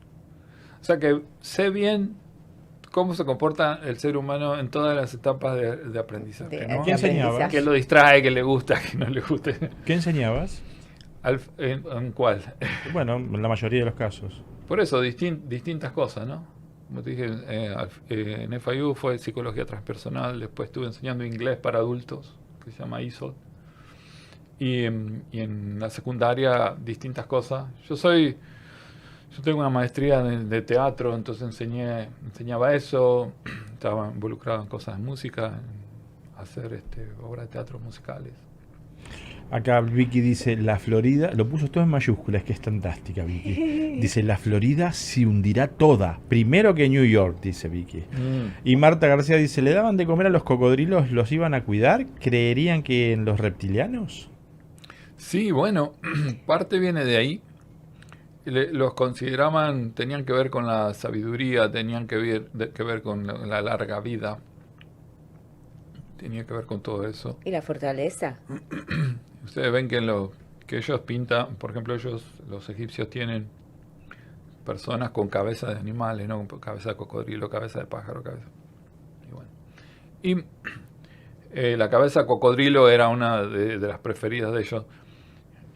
O sea que sé bien cómo se comporta el ser humano en todas las etapas de aprendizaje, ¿no? ¿Qué enseñabas? Que lo distrae, que le gusta, que no le guste. ¿Qué enseñabas? ¿En cuál? Bueno, en la mayoría de los casos. Por eso, distintas cosas, ¿no? Como te dije, en FIU fue psicología transpersonal, después estuve enseñando inglés para adultos, que se llama ISOL. Y en la secundaria, distintas cosas. Yo tengo una maestría de teatro, entonces enseñaba eso, estaba involucrado en cosas de música, en hacer obras de teatro musicales. Acá Vicky dice, la Florida, lo puso todo en mayúsculas, que es fantástica Vicky. Dice, la Florida se hundirá toda, primero que New York, dice Vicky. Y Marta García dice, ¿le daban de comer a los cocodrilos, los iban a cuidar? ¿Creerían que en los reptilianos? Sí, bueno, parte viene de ahí. Los consideraban, tenían que ver con la sabiduría, tenían que ver con la larga vida. Tenía que ver con todo eso. Y la fortaleza. Ustedes ven que que ellos pintan, por ejemplo, los egipcios tienen personas con cabeza de animales, ¿no? Cabeza de cocodrilo, cabeza de pájaro, cabeza. Y bueno. Y la cabeza de cocodrilo era una de las preferidas de ellos.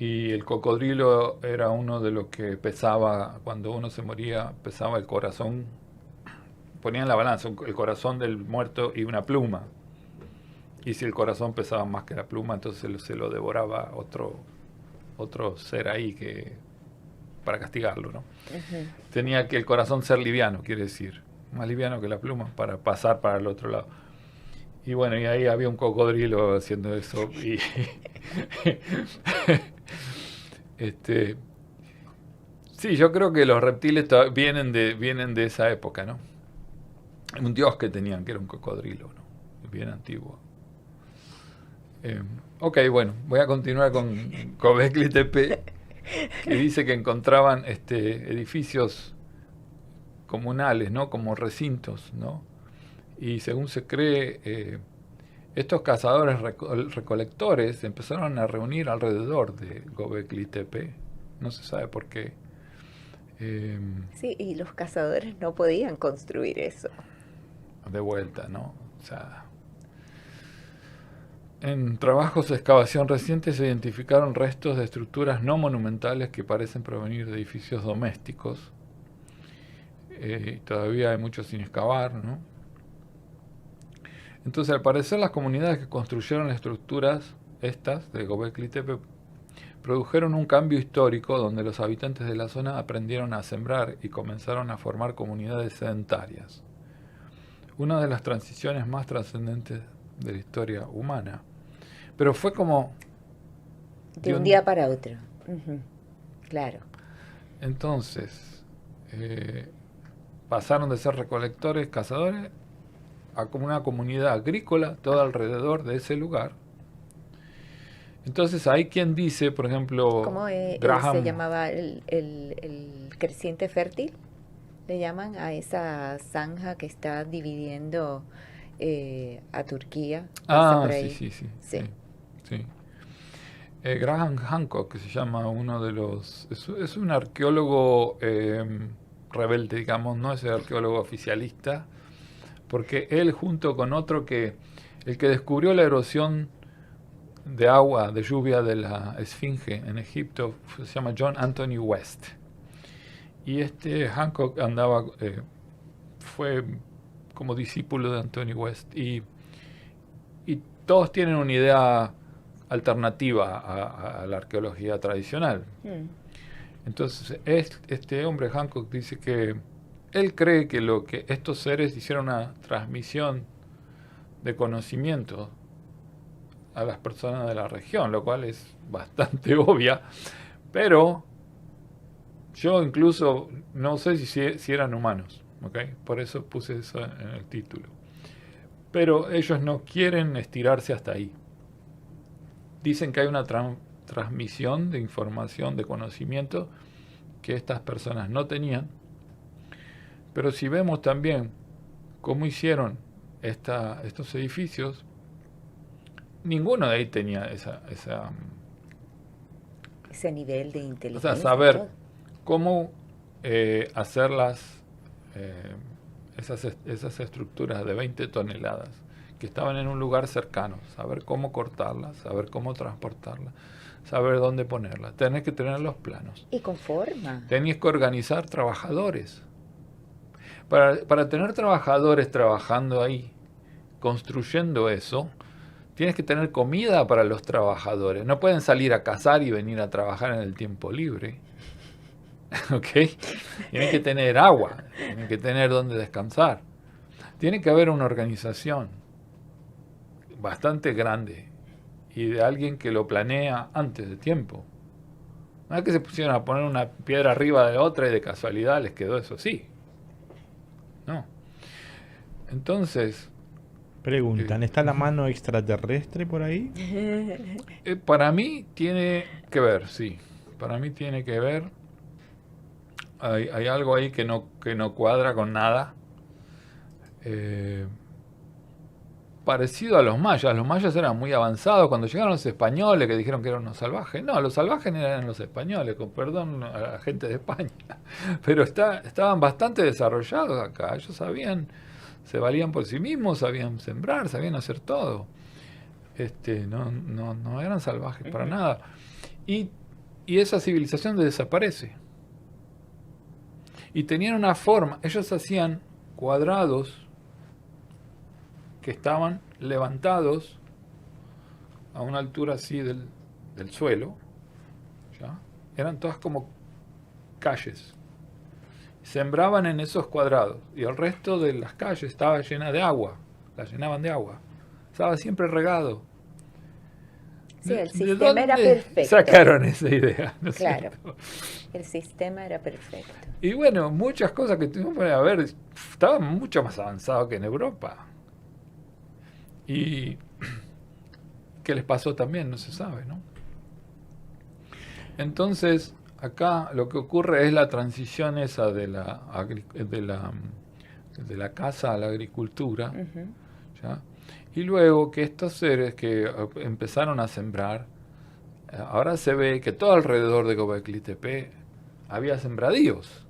Y el cocodrilo era uno de los que pesaba, cuando uno se moría, pesaba el corazón. Ponían en la balanza el corazón del muerto y una pluma. Y si el corazón pesaba más que la pluma, entonces se lo devoraba otro ser ahí para castigarlo, ¿no? Uh-huh. Tenía que el corazón ser liviano, quiere decir, más liviano que la pluma, para pasar para el otro lado. Y bueno, y ahí había un cocodrilo haciendo eso. Y sí, yo creo que los reptiles vienen de esa época, ¿no? Un dios que tenían, que era un cocodrilo, ¿no? Bien antiguo. Ok, bueno, voy a continuar con Göbekli Tepe, que dice que encontraban edificios comunales, ¿no? Como recintos, ¿no? Y según se cree, estos cazadores recolectores empezaron a reunir alrededor de Göbekli Tepe. No se sabe por qué. Sí, y los cazadores no podían construir eso. De vuelta, ¿no? O sea, en trabajos de excavación recientes se identificaron restos de estructuras no monumentales que parecen provenir de edificios domésticos. Todavía hay mucho sin excavar, ¿no? Entonces, al parecer, las comunidades que construyeron las estructuras estas de Göbekli Tepe produjeron un cambio histórico donde los habitantes de la zona aprendieron a sembrar y comenzaron a formar comunidades sedentarias. Una de las transiciones más trascendentes de la historia humana. Pero fue como... De un día para otro. Uh-huh. Claro. Entonces, pasaron de ser recolectores, cazadores, a como una comunidad agrícola, todo alrededor de ese lugar. Entonces hay quien dice, por ejemplo... ¿Cómo Graham, se llamaba el creciente fértil? Le llaman a esa zanja que está dividiendo a Turquía. Sí. Graham Hancock, que se llama uno de los... Es un arqueólogo rebelde, digamos, no es el arqueólogo oficialista, porque él junto con otro que El que descubrió la erosión de agua, de lluvia de la Esfinge en Egipto, se llama John Anthony West. Y Hancock fue como discípulo de Anthony West. Y todos tienen una idea alternativa a la arqueología tradicional. Entonces, este hombre Hancock dice que él cree que estos seres hicieron una transmisión de conocimiento a las personas de la región, lo cual es bastante obvia, pero yo incluso no sé si eran humanos, ¿okay? Por eso puse eso en el título. Pero ellos no quieren estirarse hasta ahí. Dicen que hay una transmisión de información, de conocimiento que estas personas no tenían. Pero si vemos también cómo hicieron estos edificios, ninguno de ahí tenía ese nivel de inteligencia. O sea, saber cómo hacer esas estructuras de 20 toneladas que estaban en un lugar cercano, saber cómo cortarlas, saber cómo transportarlas, saber dónde ponerlas. Tenés que tener los planos. Y con forma. Tenés que organizar trabajadores. Para tener trabajadores trabajando ahí, construyendo eso, tienes que tener comida para los trabajadores. No pueden salir a cazar y venir a trabajar en el tiempo libre. ¿Ok? Tienen que tener agua, tienen que tener donde descansar. Tiene que haber una organización bastante grande y de alguien que lo planea antes de tiempo. No es que se pusieron a poner una piedra arriba de otra y de casualidad les quedó eso así. No. Entonces... Preguntan, ¿está la mano extraterrestre por ahí? Para mí tiene que ver, sí. Para mí tiene que ver. Hay algo ahí que no cuadra con nada. Parecido a los mayas. Los mayas eran muy avanzados. Cuando llegaron los españoles, que dijeron que eran unos salvajes. No, los salvajes eran los españoles, con perdón a la gente de España. Pero estaban bastante desarrollados acá. Ellos sabían, se valían por sí mismos, sabían sembrar, sabían hacer todo. No eran salvajes para nada. Y esa civilización desaparece. Y tenían una forma. Ellos hacían cuadrados que estaban levantados a una altura así del suelo, ¿ya? Eran todas como calles. Sembraban en esos cuadrados y el resto de las calles estaba llena de agua, las llenaban de agua. Estaba siempre regado. Sí, el sistema era perfecto. Sacaron esa idea, ¿no es claro, cierto? El sistema era perfecto. Y bueno, muchas cosas que tuvimos para ver estaban mucho más avanzados que en Europa. Y qué les pasó también, no se sabe, ¿no? Entonces, acá lo que ocurre es la transición esa de la caza a la agricultura, ¿ya? Y luego que estos seres que empezaron a sembrar, ahora se ve que todo alrededor de Göbekli Tepe había sembradíos,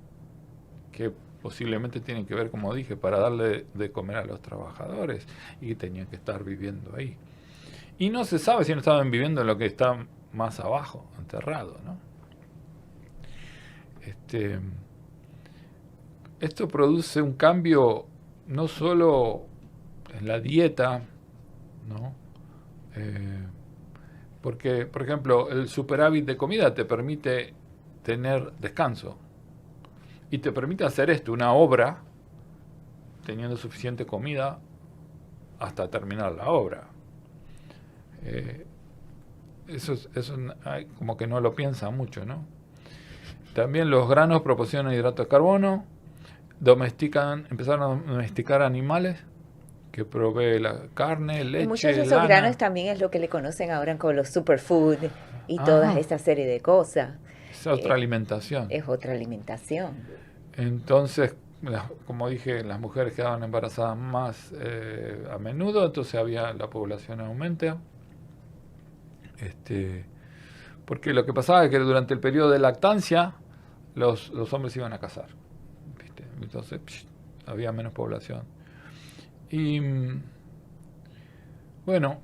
que posiblemente tienen que ver, como dije, para darle de comer a los trabajadores y que tenían que estar viviendo ahí. Y no se sabe si no estaban viviendo en lo que está más abajo, enterrado, ¿no? Esto produce un cambio no solo en la dieta, ¿no? Porque, por ejemplo, el superávit de comida te permite tener descanso y te permite hacer una obra teniendo suficiente comida hasta terminar la obra. Eso como que no lo piensa mucho, ¿no? También los granos proporcionan hidratos de carbono, empezaron a domesticar animales que provee la carne, leche, y muchos de esos lana. granos también es lo que le conocen ahora con los superfood y toda esa serie de cosas. Es otra alimentación. Es otra alimentación. Entonces, como dije, las mujeres quedaban embarazadas más a menudo, entonces la población aumenta. Porque lo que pasaba es que durante el periodo de lactancia los hombres iban a cazar, ¿viste? Entonces había menos población. Y Bueno,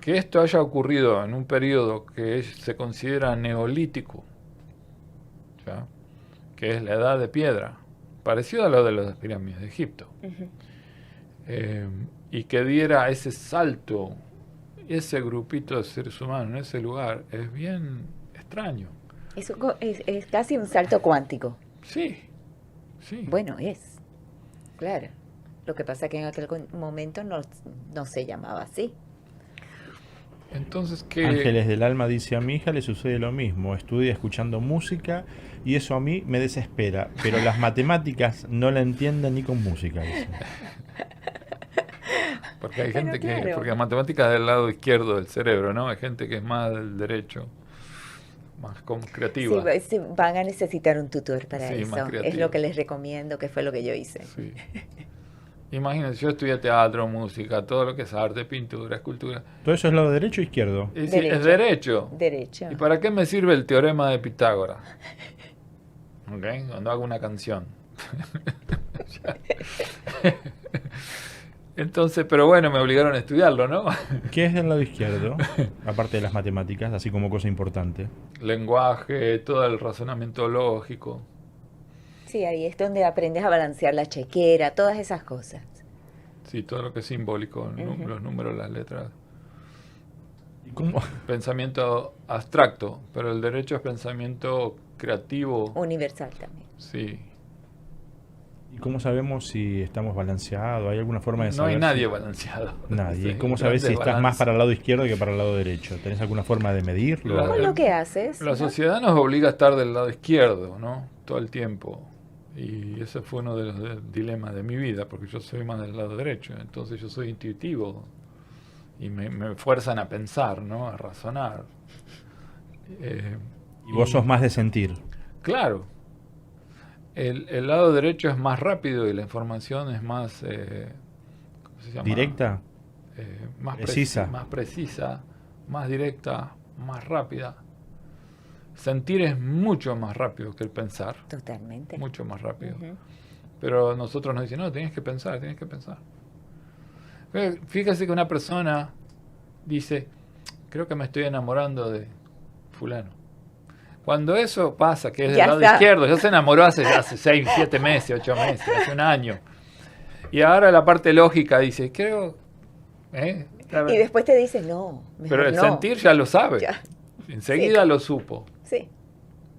que esto haya ocurrido en un periodo que se considera neolítico, ¿ya? Que es la edad de piedra, parecido a lo de las pirámides de Egipto, y que diera ese salto, ese grupito de seres humanos en ese lugar, es bien extraño. Es casi un salto cuántico. Sí, sí. Bueno, claro. Lo que pasa es que en aquel momento no se llamaba así. Entonces, Ángeles del Alma dice: a mi hija le sucede lo mismo, estudia escuchando música y eso a mí me desespera, pero las matemáticas no la entienden ni con música, dice. Porque hay gente claro. porque la matemática es del lado izquierdo del cerebro, ¿no? Hay gente que es más del derecho, más como creativa. Sí, van a necesitar un tutor para Sí, más eso. creativa. Es lo que les recomiendo, que fue lo que yo hice. Sí. Imagínense, yo estudié teatro, música, todo lo que es arte, pintura, escultura. ¿Todo eso es lado derecho o izquierdo? Es derecho. Derecho. ¿Y para qué me sirve el teorema de Pitágoras? ¿Okay? Cuando hago una canción. Entonces, pero bueno, me obligaron a estudiarlo, ¿no? ¿Qué es del lado izquierdo? Aparte de las matemáticas, así como cosa importante. Lenguaje, todo el razonamiento lógico. Sí, ahí es donde aprendes a balancear la chequera, todas esas cosas. Sí, todo lo que es simbólico, los números, las letras. ¿Y cómo? Pensamiento abstracto, pero el derecho es pensamiento creativo. Universal también. Sí. ¿Y cómo sabemos si estamos balanceados? ¿Hay alguna forma de No saber? hay nadie balanceado. Nadie. Sí, ¿Cómo sabes si grandes estás más balances. para el lado izquierdo que para el lado derecho? ¿Tenés alguna forma de medirlo? Con lo que haces. La ¿no? sociedad nos obliga a estar del lado izquierdo, ¿no? Todo el tiempo. Y ese fue uno de los dilemas de mi vida, porque yo soy más del lado derecho. Entonces yo soy intuitivo. Y me fuerzan a pensar, ¿no? A razonar. Y vos sos más de sentir. Claro. El lado derecho es más rápido y la información es más... ¿cómo se llama? ¿Directa? Más Precisa. más precisa, más directa, más rápida. Sentir es mucho más rápido que el pensar. Totalmente. Mucho más rápido. Ujú. Pero nosotros nos dicen, no, tienes que pensar, tienes que pensar. Fíjese que una persona dice, creo que me estoy enamorando de fulano. Cuando eso pasa, que es del Ya lado está. izquierdo, ya se enamoró hace 6, 7 meses, 8 meses, hace un año. Y ahora la parte lógica dice, creo... Y después te dices, no, mejor Pero el no. sentir ya lo sabe. Ya. Enseguida Sí. lo supo. Sí,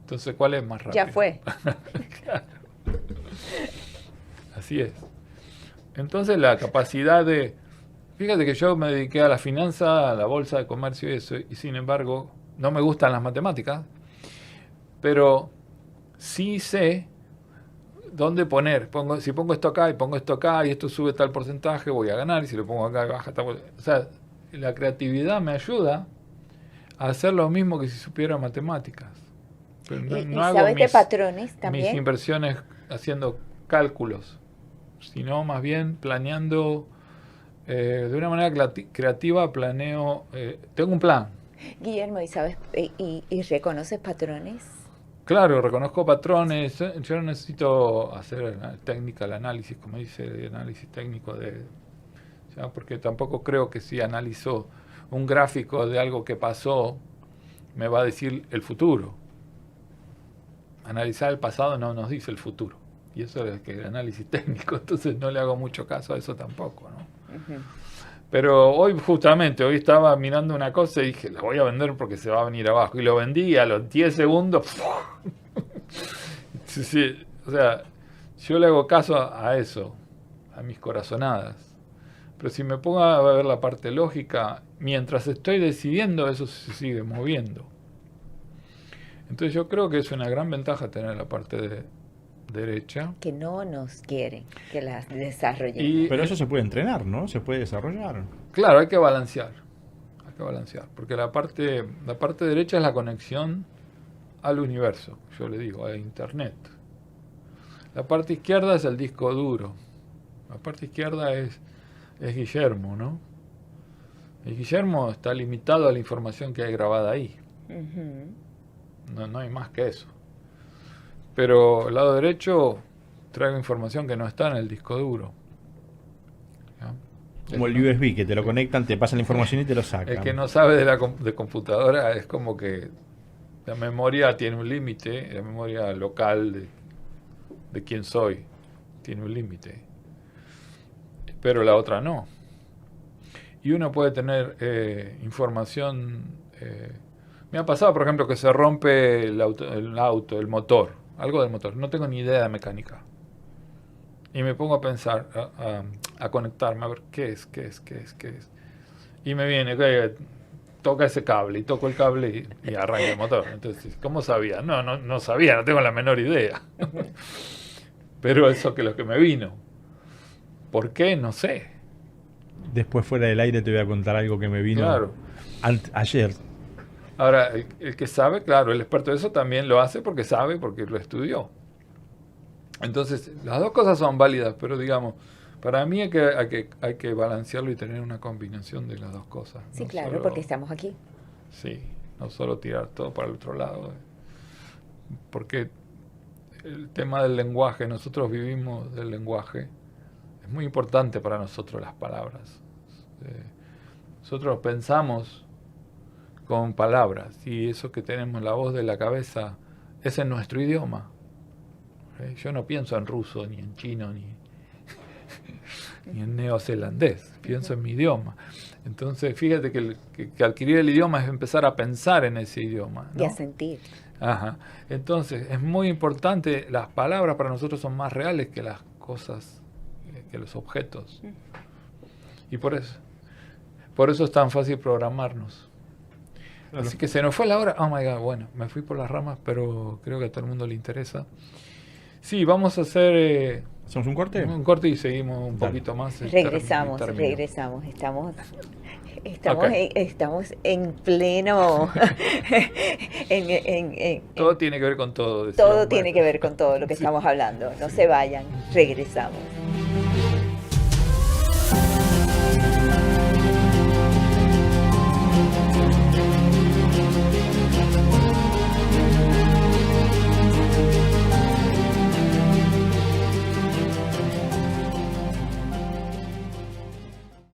Entonces, ¿cuál es más rápido? ya fue. Claro. Así es. Entonces, la capacidad de... Fíjate que yo me dediqué a la finanza, a la bolsa de comercio y eso, y sin embargo, no me gustan las matemáticas, pero sí sé dónde poner. Si pongo esto acá y pongo esto acá y esto sube tal porcentaje, voy a ganar, y si lo pongo acá baja tal porcentaje. O sea, la creatividad me ayuda a hacer lo mismo que si supiera matemáticas. Pero ¿Y no hago sabes de patrones mis también? inversiones haciendo cálculos, sino más bien planeando de una manera creativa, planeo, tengo un plan. Guillermo, ¿y sabes y reconoces patrones? Claro, reconozco patrones, yo no necesito hacer technical análisis, como dice, el análisis técnico ¿ya? Porque tampoco creo que si analizo un gráfico de algo que pasó, me va a decir el futuro. Analizar el pasado no nos dice el futuro. Y eso es el análisis técnico, entonces no le hago mucho caso a eso tampoco, ¿no? Ujú. Pero hoy estaba mirando una cosa y dije, la voy a vender porque se va a venir abajo. Y lo vendí y a los 10 segundos... Sí, o sea, yo le hago caso a eso, a mis corazonadas. Pero si me pongo a ver la parte lógica, mientras estoy decidiendo, eso se sigue moviendo. Entonces yo creo que es una gran ventaja tener la parte de derecha. Que no nos quieren que las desarrollemos. Pero eso se puede entrenar, ¿no? Se puede desarrollar. Claro, hay que balancear. Hay que balancear. Porque la parte derecha es la conexión al universo, yo le digo, a Internet. La parte izquierda es el disco duro. La parte izquierda es Guillermo, ¿no? Y Guillermo está limitado a la información que hay grabada ahí. Ujú. No hay más que eso. Pero el lado derecho traigo información que no está en el disco duro. ¿Ya? Como el USB, que te lo conectan, te pasan la información y te lo sacan. El que no sabe de computadora es como que la memoria tiene un límite, la memoria local de quién soy tiene un límite, pero la otra no. Y uno puede tener información. Me ha pasado, por ejemplo, que se rompe el auto, el motor, algo del motor. No tengo ni idea de mecánica. Y me pongo a pensar, a conectarme, a ver qué es. Y me viene, toca ese cable, y toco el cable y arranca el motor. Entonces, ¿cómo sabía? No sabía, no tengo la menor idea. Pero eso que es lo que me vino. ¿Por qué? No sé. Después, fuera del aire, te voy a contar algo que me vino Claro. ayer. Ahora, el que sabe, claro, el experto de eso también lo hace porque sabe, porque lo estudió. Entonces, las dos cosas son válidas, pero digamos, para mí hay que balancearlo y tener una combinación de las dos cosas. Sí, No claro, solo- porque estamos aquí. Sí, no solo tirar todo para el otro lado. Porque el tema del lenguaje, nosotros vivimos del lenguaje, es muy importante para nosotros las palabras. Nosotros pensamos con palabras y eso que tenemos la voz de la cabeza es en nuestro idioma. Yo no pienso en ruso, ni en chino, ni en neozelandés, pienso en mi idioma. Entonces, fíjate que adquirir el idioma es empezar a pensar en ese idioma, ¿no? Y a sentir. Ajá. Entonces, es muy importante, las palabras para nosotros son más reales que las cosas, que los objetos. Y por eso es tan fácil programarnos. Claro. Así que se nos fue la hora. Oh my God, bueno, me fui por las ramas, pero creo que a todo el mundo le interesa. Sí, vamos a hacer ¿Hacemos un corte? un corte y seguimos un Dale. poquito más. Regresamos. Estamos en pleno. Todo tiene que ver con todo. decía Todo Humberto. tiene que ver con todo lo que Sí. estamos hablando. No se vayan, regresamos.